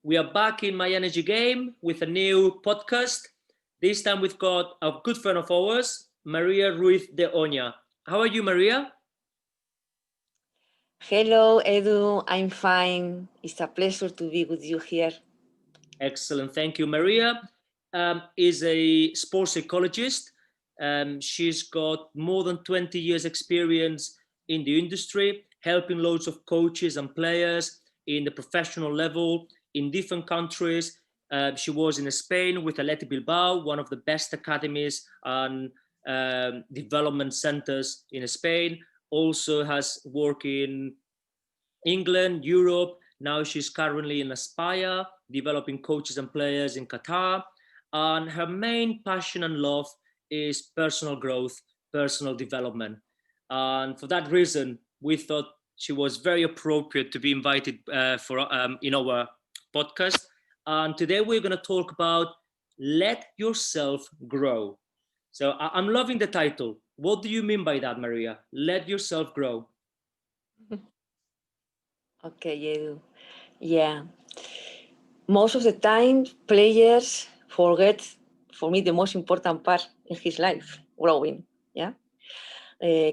We are back in My Energy Game with a new podcast. This time we've got a good friend of ours, Maria Ruiz de Ona. How are you, Maria? Hello, Edu. I'm fine. It's a pleasure to be with you here. Excellent. Thank you. Maria is a sports psychologist. She's got more than 20 years experience in the industry, helping loads of coaches and players in the professional level in different countries. She was in Spain with Athletic Bilbao, one of the best academies and development centers in Spain. Also has worked in England, Europe. Now she's currently in Aspire, developing coaches and players in Qatar. And her main passion and love is personal growth, personal development. And for that reason, we thought she was very appropriate to be invited in our podcast. And today we're going to talk about let yourself grow. So I'm loving the title. What do you mean by that, Maria? Let yourself grow. Okay, Edu. Yeah. Most of the time, players forget, for me, the most important part in his life, growing. Yeah.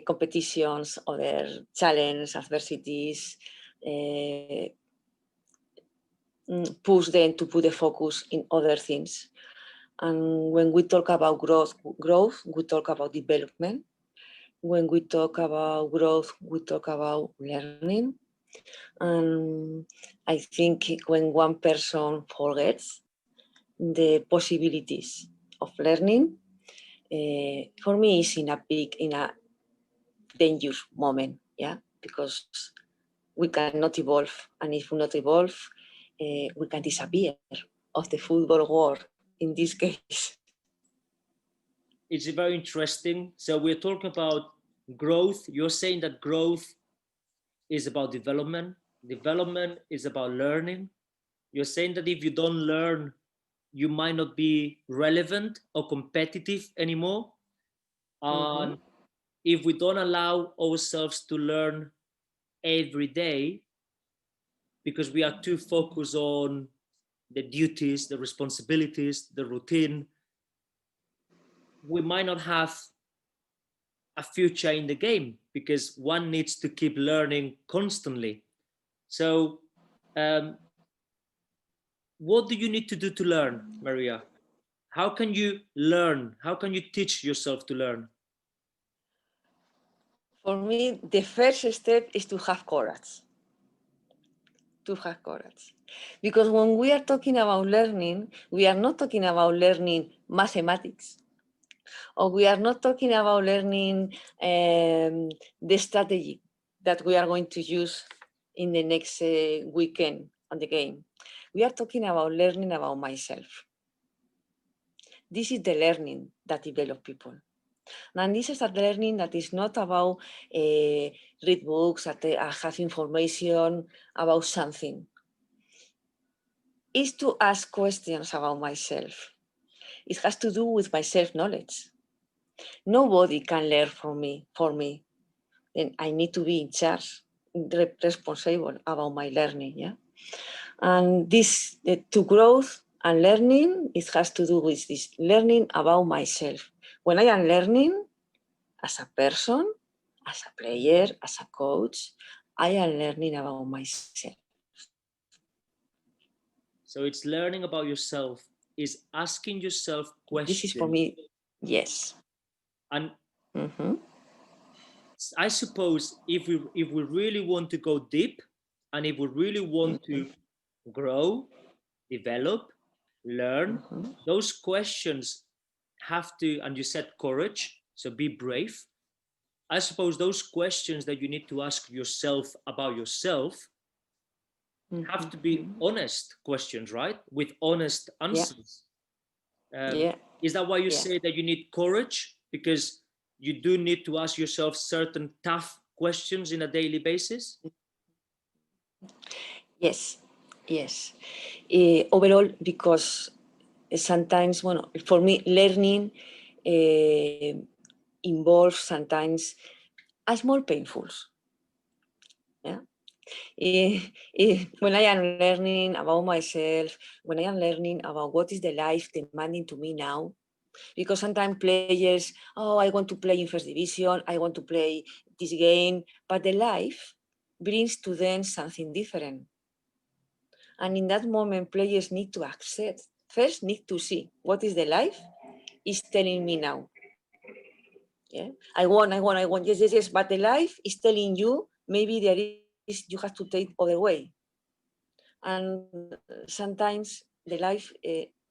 Competitions, other challenges, adversities, push them to put the focus in other things. And when we talk about growth, we talk about development. When we talk about growth, we talk about learning. And I think when one person forgets the possibilities of learning, for me, is in a dangerous moment, yeah, because we cannot evolve, and if we not evolve, we can disappear of the football world. In this case, it's very interesting. So we're talking about growth. You're saying that growth is about development. Development is about learning. You're saying that if you don't learn, you might not be relevant or competitive anymore. And if we don't allow ourselves to learn every day, because we are too focused on the duties, the responsibilities, the routine, we might not have a future in the game because one needs to keep learning constantly. So, what do you need to do to learn, Maria? How can you learn? How can you teach yourself to learn? for me, the first step is to have courage. To have courage. Because when we are talking about learning, we are not talking about learning mathematics, or we are not talking about learning the strategy that we are going to use in the next weekend on the game. We are talking about learning about myself. This is the learning that develops people. And this is a learning that is not about read books, have information about something. It's to ask questions about myself. It has to do with my self-knowledge. Nobody can learn from me, for me. Then I need to be in charge, responsible about my learning. Yeah, and this to growth and learning, it has to do with this learning about myself. When I am learning as a person, as a player, as a coach, I am learning about myself. So it's learning about yourself, is asking yourself questions. This is for me, yes. And I suppose if we really want to go deep, and if we really want to grow, develop, learn, those questions have to, and you said courage, so be brave. I suppose those questions that you need to ask yourself about yourself have to be honest questions, right? With honest answers. Is that why you say that you need courage? Because you do need to ask yourself certain tough questions in a daily basis? Yes. Overall, because sometimes, for me, learning involves sometimes a small painfuls. Yeah. When I am learning about myself, when I am learning about what is the life demanding to me now, because sometimes players, oh, I want to play in first division, I want to play this game, but the life brings to them something different. And in that moment, players need to accept, first need to see what is the life is telling me now. Yeah, I want, yes, but the life is telling you maybe there is, you have to take other way. And sometimes the life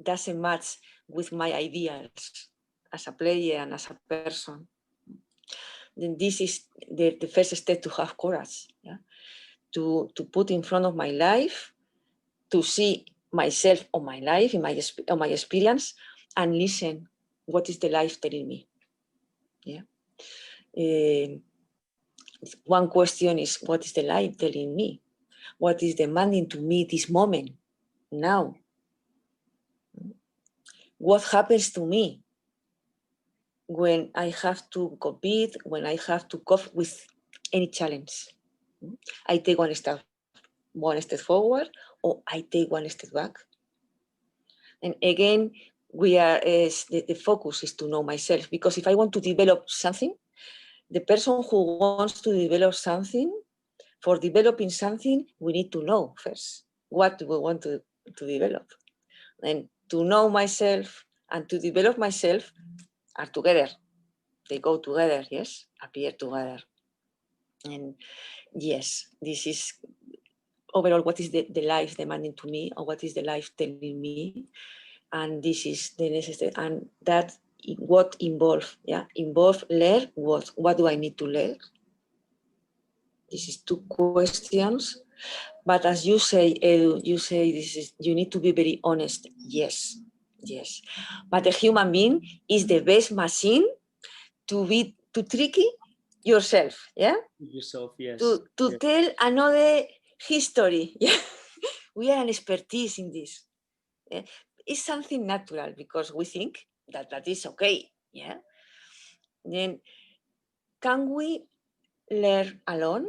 doesn't match with my ideals as a player and as a person. Then this is the first step to have courage, yeah? To put in front of my life, to see myself on my life, on my experience, and listen, what is the life telling me? Yeah. One question is, what is the life telling me? What is demanding to me this moment, now? What happens to me when I have to compete, when I have to cope with any challenge? I take one step forward, or I take one step back. And again, the focus is to know myself, because if I want to develop something, the person who wants to develop something, for developing something, we need to know first what we want to develop. And to know myself and to develop myself are together. They go together, yes, appear together. And yes, this is overall what is the life demanding to me, or what is the life telling me. And this is the necessary, and that what involve learn what do I need to learn. This is two questions, but as you say, Edu, you need to be very honest. Yes, but a human being is the best machine to tricky yourself, yeah, Yourself, yes, to yes. tell another history. Yeah, we are an expertise in this. Yeah? It's something natural because we think that is okay. Yeah. Then can we learn alone?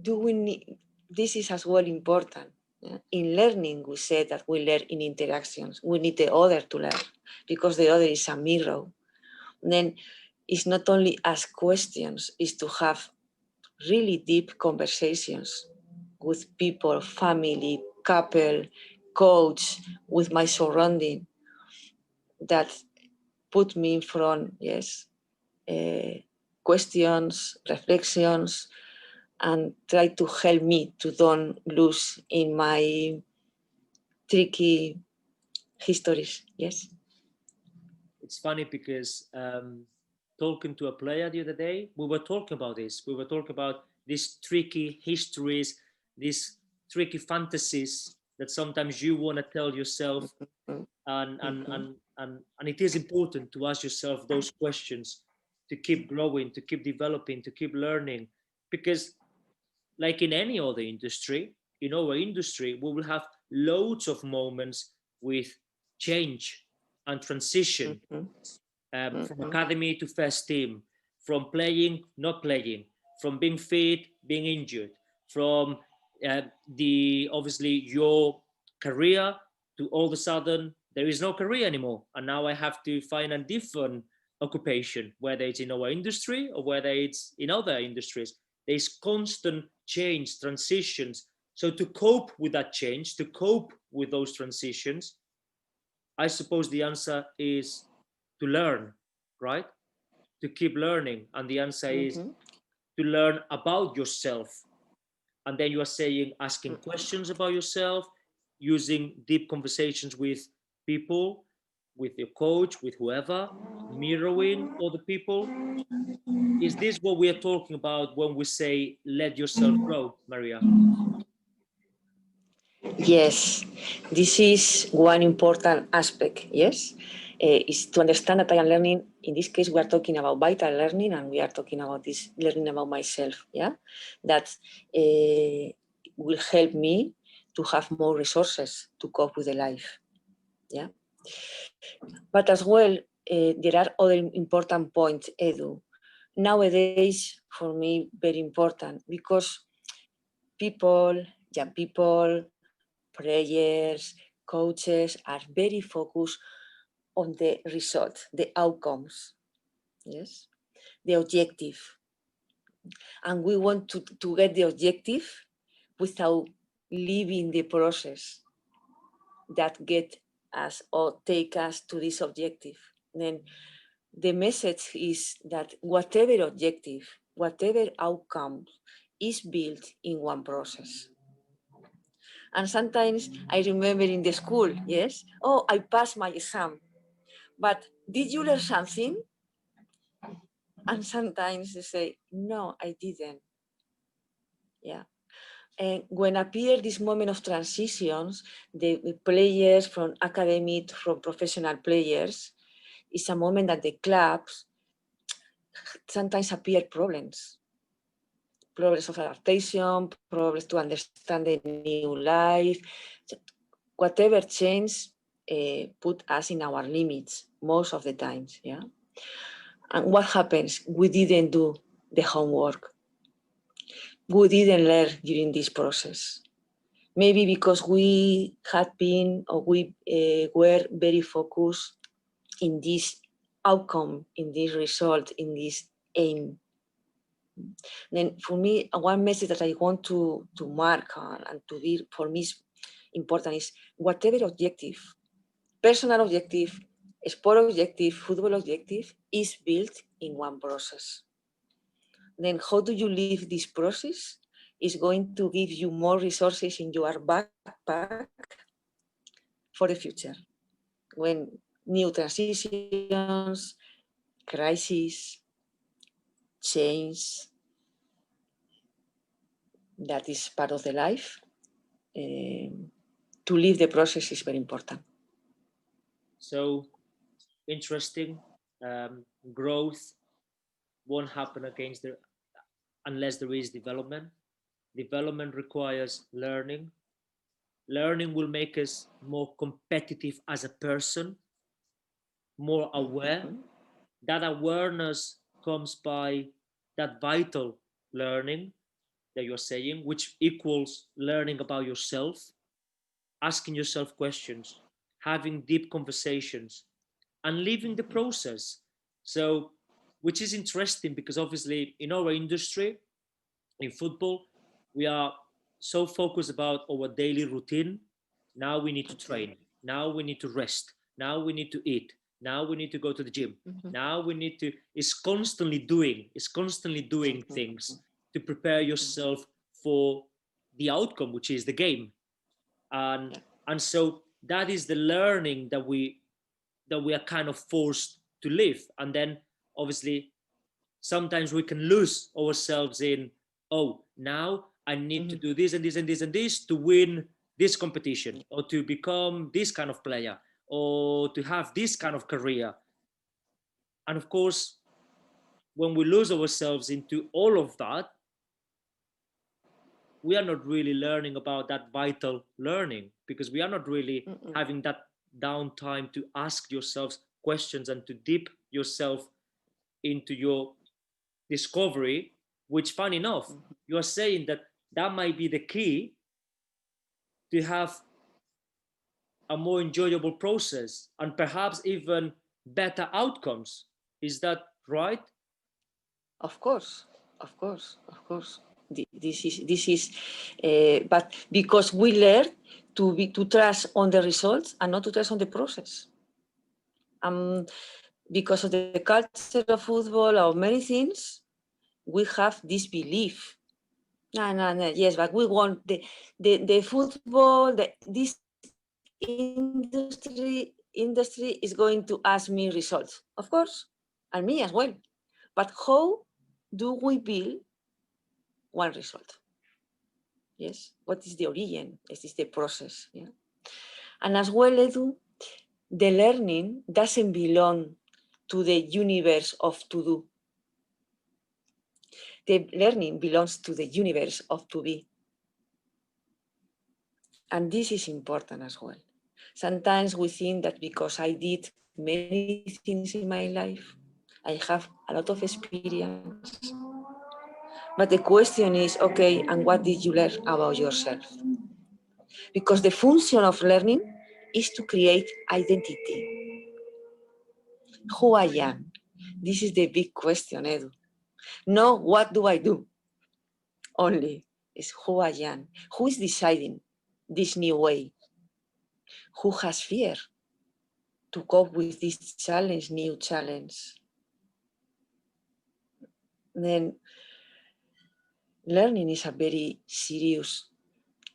Do we need? This is as well important. Yeah? In learning, we said that we learn in interactions. We need the other to learn because the other is a mirror. Then it's not only ask questions, it's to have really deep conversations with people, family, couple, coach, with my surrounding, that put me in front, yes, questions, reflections, and try to help me to don't lose in my tricky histories, yes. It's funny because talking to a player the other day, we were talking about this. We were talking about these tricky histories, these tricky fantasies that sometimes you want to tell yourself, and it is important to ask yourself those questions, to keep growing, to keep developing, to keep learning, because like in any other industry, in our industry, we will have loads of moments with change and transition, from academy to first team, from playing, not playing, from being fit, being injured, from the obviously your career to all of a sudden there is no career anymore, and now I have to find a different occupation, whether it's in our industry or whether it's in other industries. There's constant change, transitions. So to cope with that change, to cope with those transitions, I suppose the answer is to learn, right? To keep learning. And the answer is to learn about yourself. And then you are saying, asking questions about yourself, using deep conversations with people, with your coach, with whoever, mirroring other people. Is this what we are talking about when we say, let yourself grow, Maria? Yes, this is one important aspect, yes, is to understand that I am learning. In this case, we are talking about vital learning, and we are talking about this learning about myself, yeah, that will help me to have more resources to cope with the life, yeah. But as well, there are other important points, Edu. Nowadays, for me, very important, because people, young people, players, coaches are very focused on the result, the outcomes, yes, the objective. And we want to get the objective without leaving the process that get us or take us to this objective. Then the message is that whatever objective, whatever outcome is built in one process. And sometimes I remember in the school, yes, oh, I passed my exam, but did you learn something? And sometimes they say, no, I didn't. Yeah. And when appear this moment of transitions, the players from academic, from professional players, it's a moment that the clubs sometimes appear problems of adaptation, problems to understand the new life. Whatever change put us in our limits most of the times, yeah. And what happens? We didn't do the homework. We didn't learn during this process. Maybe because we had been or we were very focused in this outcome, in this result, in this aim. Then for me, one message that I want to mark and to be for me is important is whatever objective, personal objective, sport objective, football objective is built in one process. Then how do you live this process is going to give you more resources in your backpack for the future. When new transitions, crises, change, that is part of the life. To live the process is very important. So interesting. Growth won't happen unless there is development. Development requires learning. Learning will make us more competitive as a person, more aware. That awareness comes by that vital learning that you're saying, which equals learning about yourself, asking yourself questions, having deep conversations, and living the process. So, which is interesting because obviously in our industry, in football, we are so focused about our daily routine. Now we need to train. Now we need to rest. Now we need to eat. Now we need to go to the gym. Now we need to, it's constantly doing things to prepare yourself for the outcome, which is the game. And so that is the learning that we are kind of forced to live. And then obviously sometimes we can lose ourselves in, oh, now I need to do this and this and this and this to win this competition, or to become this kind of player, or to have this kind of career. And of course, when we lose ourselves into all of that, we are not really learning about that vital learning, because we are not really having that downtime to ask yourselves questions and to dip yourself into your discovery, which, fun enough, you are saying that that might be the key to have a more enjoyable process and perhaps even better outcomes. Is that right? Of course, of course, of course. This is, but because we learn to trust on the results and not to trust on the process. Because of the culture of football or many things, we have this belief. No, yes, but we want the football, this industry is going to ask me results, of course, and me as well. But how do we build one result? Yes, what is the origin? This is the process. Yeah, and as well, Edu, the learning doesn't belong to the universe of to do. The learning belongs to the universe of to be. And this is important as well. Sometimes we think that because I did many things in my life, I have a lot of experience, But the question is, okay, and what did you learn about yourself? Because the function of learning is to create identity. Who I am? This is the big question, Edu. No, what do I do? Only is who I am. Who is deciding this new way? Who has fear to cope with this challenge, new challenge? Then learning is a very serious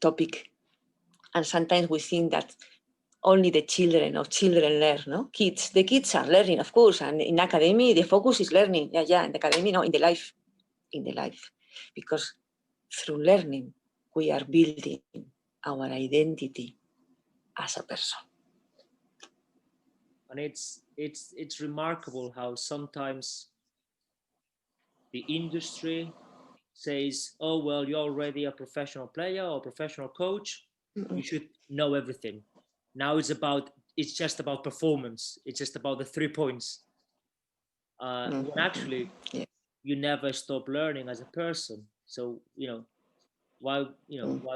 topic. And sometimes we think that only the children learn, no? The kids are learning, of course, and in academy, the focus is learning. Yeah, in the academy, no, in the life. Because through learning, we are building our identity as a person. And it's remarkable how sometimes the industry says, oh, well, you're already a professional player or professional coach, you should know everything. Now it's just about performance. It's just about the 3 points. When actually you never stop learning as a person. So, why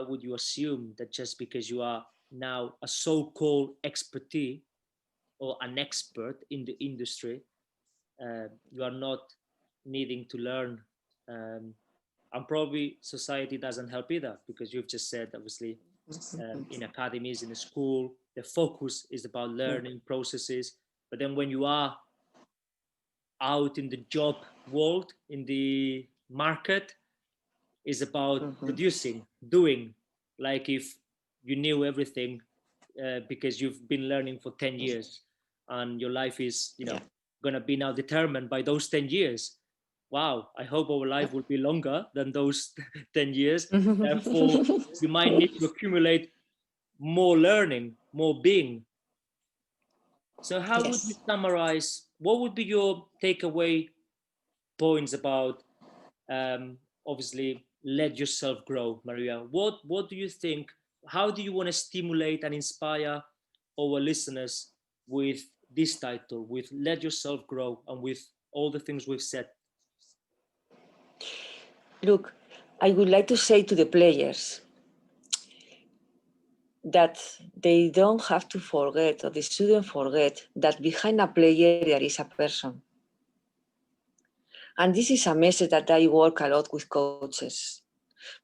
would you assume that just because you are now a so-called expertise or an expert in the industry, you are not needing to learn? And probably society doesn't help either, because you've just said, obviously, in academies, in a school, the focus is about learning processes. But then when you are out in the job world, in the market, is about producing, doing, like if you knew everything, because you've been learning for 10 years and your life is, going to be now determined by those 10 years. Wow, I hope our life will be longer than those 10 years. Therefore, you might need to accumulate more learning, more being. So how would you summarize, what would be your takeaway points about, obviously, let yourself grow, Maria? What do you think? How do you want to stimulate and inspire our listeners with this title, with let yourself grow, and with all the things we've said? Look, I would like to say to the players that they don't have to forget, or they shouldn't forget, that behind a player there is a person. And this is a message that I work a lot with coaches.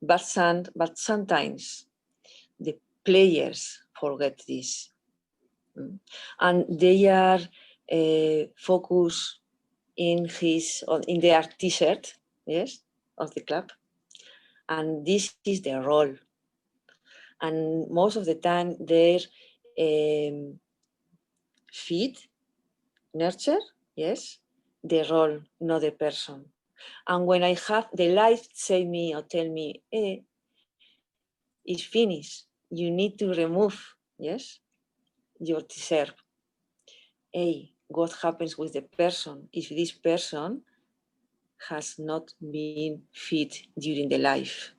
But sometimes the players forget this. And they are focused in their t-shirt, yes, of the club. And this is their role. And most of the time they're feed, nurture, yes, the role, not the person. And when I have the life say me or tell me, it's finished, you need to remove, yes, your t-shirt. What happens with the person if this person has not been fit during the life?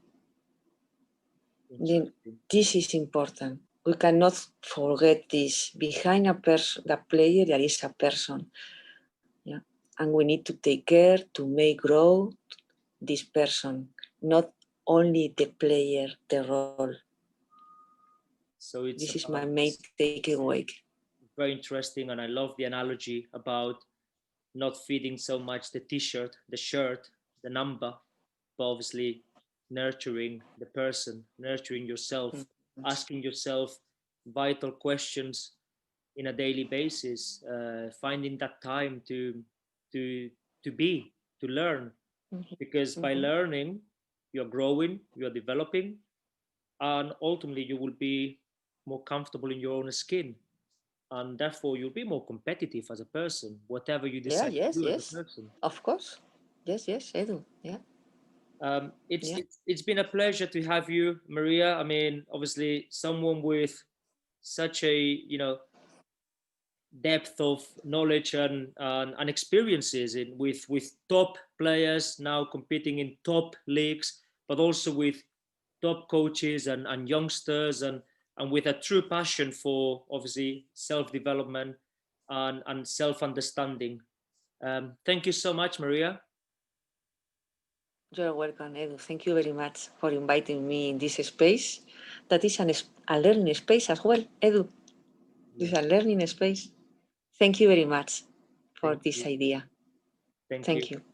Then this is important. We cannot forget this. Behind a person, the player, there is a person. Yeah. And we need to take care to make grow this person, not only the player, the role. So this is my main takeaway. Very interesting, and I love the analogy about not feeding so much the t-shirt, the shirt, the number, but obviously nurturing the person, nurturing yourself, asking yourself vital questions in a daily basis, finding that time to be, to learn, because by learning you're growing, you're developing, and ultimately you will be more comfortable in your own skin, and therefore you'll be more competitive as a person, whatever you decide to do as a person. Of course. Yes, Edu. Yeah. It's been a pleasure to have you, Maria. I mean, obviously, someone with such a depth of knowledge and experiences with top players now competing in top leagues, but also with top coaches and youngsters, and with a true passion for obviously self-development and self-understanding. Thank you so much, Maria. You're welcome, Edu. Thank you very much for inviting me in this space. That is a learning space as well, Edu. This is a learning space. Thank you very much for this idea. Thank you.